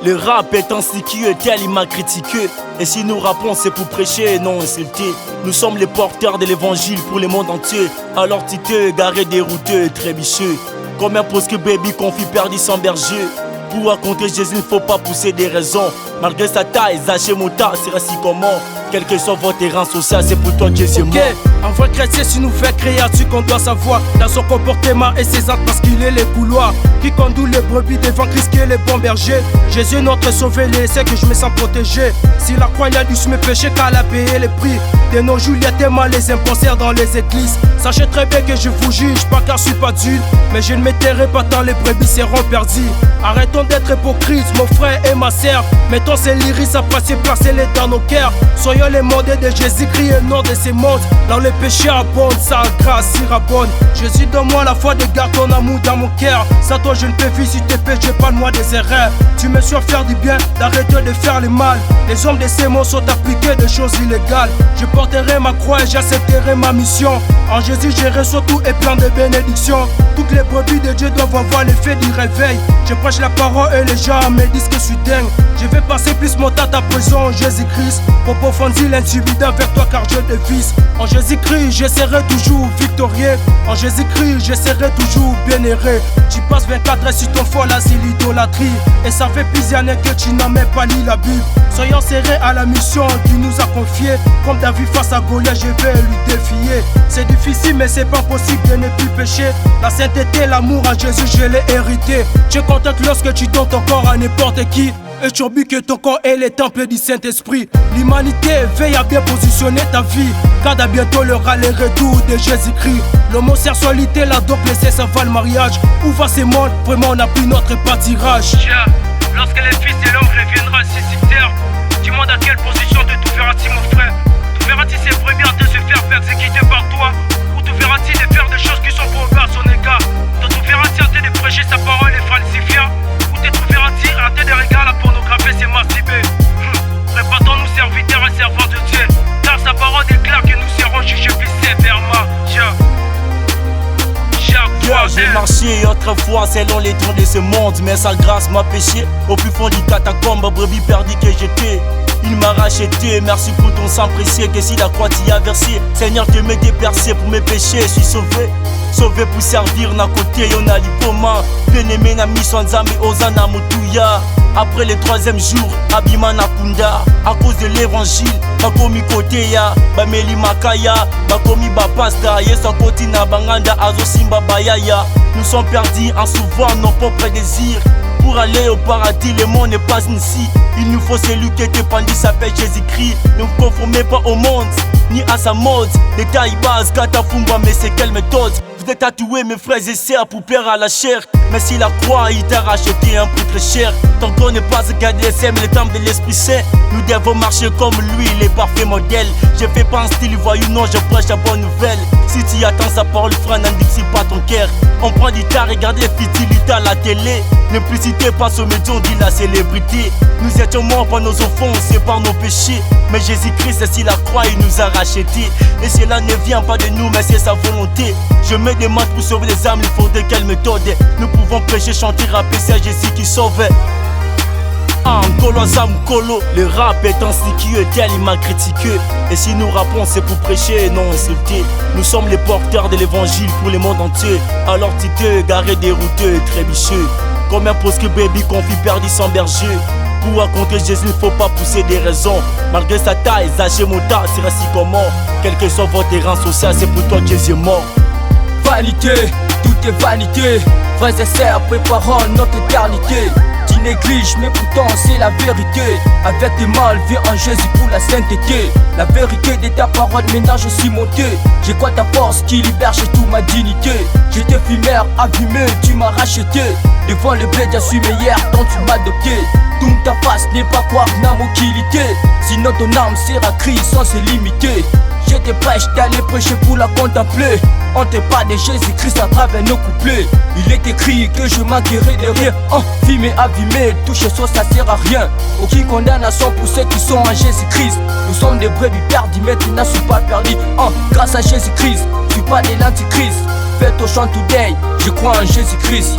Le rap est insidieux, tel il m'a critiqué. Et si nous rappons, c'est pour prêcher et non insulter. Nous sommes les porteurs de l'évangile pour le monde entier. Alors titeux, égaré, dérouté, trébicheux. Comme un posque baby confie perdu sans berger. Pour raconter Jésus, il ne faut pas pousser des raisons. Malgré sa taille, Zaché Mota, c'est ainsi comment. Quel que soit votre terrain social, c'est pour toi que Jésus est mort. Un vrai chrétien, si nous fait créature qu'on doit savoir. Dans son comportement et ses actes, parce qu'il est les couloirs qui conduit les brebis devant Christ qui est le bon berger. Jésus est notre sauvé, c'est que je me sens protégé. Si la croix a dû mes péchés, qu'elle a payé les prix. De nos jours, il y a tellement les imposteurs dans les églises. Sachez très bien que je vous juge, pas car je suis pas Dieu, mais je ne m'étairai pas tant les brebis seront perdues. Arrêtons d'être hypocrites, mon frère et ma sœur. Mettons ces lyrics à passer, placez-les dans nos cœurs. Soyons les modèles de Jésus-Christ et non de ces mondes. Dans les péchés abondent, sa grâce irabonde. Jésus, donne-moi la foi de garder ton amour dans mon cœur. Sans toi je ne peux vivre si tes péchés, pas de moi des erreurs. Tu me suis à faire du bien, d'arrêter de faire le mal. Les hommes de ces mots sont appliqués de choses illégales. Je porterai ma croix et j'accepterai ma mission. En Jésus je reçois tout et plein de bénédictions. Toutes les brebis de Dieu doivent avoir l'effet du réveil. Je prêche la parole et les gens me disent que je suis dingue. Je vais passer plus mon temps à présent en Jésus-Christ. Pour approfondir l'intimidant vers toi car je te vise. En Jésus-Christ je serai toujours victorieux. En Jésus-Christ je serai toujours bien-aimé. Tu passes 24 heures sur ton foie là c'est l'idolâtrie. Et ça fait plusieurs années que tu n'as même pas lu la Bible. Soyons serrés à la mission qu'il nous a confiée. Comme David face à Goliath je vais lui défier. C'est difficile mais c'est pas possible de ne plus pécher. La sainteté, l'amour à Jésus je l'ai hérité. Tu es content lorsque tu donnes ton corps à n'importe qui. Et tu oublies que ton corps est le temple du Saint-Esprit. L'humanité veille à bien positionner ta vie, car à bientôt le retour de Jésus-Christ. L'homosexualité, la dope, laisser ça va le mariage. Où va ce monde? Vraiment on a pris notre pâtirage. Lorsque le Fils de l'homme reviendra ici sur terre, dis-moi dans quelle position te trouveras-tu mon frère? Trouveras-tu ses brebis en train de se faire persécuter par toi? Ou trouveras-tu de faire des choses qui sont pour à son égard? Te trouveras-tu en train de prêcher sa parole et falsifiant? Ou te trouveras-tu en train de regarder la pornographie et se masturber? Répandons-nous serviteurs et servants de Dieu, car sa parole déclare que nous serons jugés plus sévèrement. J'ai marché autrefois selon les tours de ce monde, mais sa grâce m'a péché au plus fond du catacombe, brebis perdu que j'étais. Il m'a racheté, merci pour ton sang précieux, que si la croix t'y a versé, Seigneur te m'ai dépercé pour mes péchés, je suis sauvé. Sauvé pour servir na côté, yon a l'ipoma. Bien-aimé na mission nzambe ozana mutuya. Après le troisième jour, abima na kunda. À cause de l'évangile, bakomi côté ya. Bameli makaya, bakomi bapasta. Yesa koti na banganda, azo simba bayaya. Nous sommes perdus en souvent nos propres désirs. Pour aller au paradis, le monde n'est pas ici. Il nous faut celui qui était pendu, s'appelle Jésus-Christ. Ne vous conformez pas au monde, ni à sa mode. Les taïbas, katafumba, mais c'est quelle méthode? Vous êtes tatoués mes frères et sœurs pour plaire à la chair. Mais si la croix il t'a racheté un prix très cher. Ton corps n'est pas gardé, c'est le temple de l'Esprit Saint. Nous devons marcher comme lui, il est parfait modèle. Je fais pas un style voyou, non, je prêche la bonne nouvelle. Si tu attends sa parole, frère, n'indique pas ton cœur. On prend du temps, regardez futilité à la télé. Ne plus citez pas ce médium, dit la célébrité. Nous étions morts par nos offenses et par nos péchés. Mais Jésus-Christ, si la croix, il nous a rachetés. Et cela ne vient pas de nous, mais c'est sa volonté. Je me demande pour sauver les âmes, il faut de quelle méthode? Nous pouvons prêcher, chanter, rapper, c'est Jésus qui sauve. Nkolo Zamkolo, le rap est insidieux, tel il m'a critiqué. Et si nous rappons, c'est pour prêcher et non insulter. Nous sommes les porteurs de l'évangile pour le monde entier. Alors titeux, égaré, dérouté, trébicheux. Comme un posque baby confie perdu sans berger. Pour raconter Jésus, il ne faut pas pousser des raisons. Malgré sa taille, Zaché Mota, c'est ainsi comment. Quel que soit votre terrain social, c'est pour toi que Jésus est mort. Vanité, tout est vanité. Frères et sœurs, préparons notre éternité. Tu négliges, mais pourtant c'est la vérité. Avec tes mal, viens en Jésus pour la sainteté. La vérité de ta parole, maintenant je suis monté. J'ai quoi ta force qui libère chez toute ma dignité. J'étais fumeur, abîmé, tu m'as racheté. Devant le bled, je suis meilleur, donc tu m'as adopté. Donc ta face n'est pas croire n'a mon qualité. Sinon ton âme sera Christ sans se limiter. Je te prêche d'aller prêcher pour la contempler. On te parle de Jésus-Christ à travers nos couplets. Il est écrit que je manquerai de rien. Fumé, abîmé, toucher soi ça sert à rien. Aucune condamnation pour ceux qui sont en Jésus-Christ. Nous sommes des brebis perdus, mais tu n'as pas perdu. Grâce à Jésus-Christ, je suis pas de l'antichrist. Fais ton chant today, je crois en Jésus-Christ,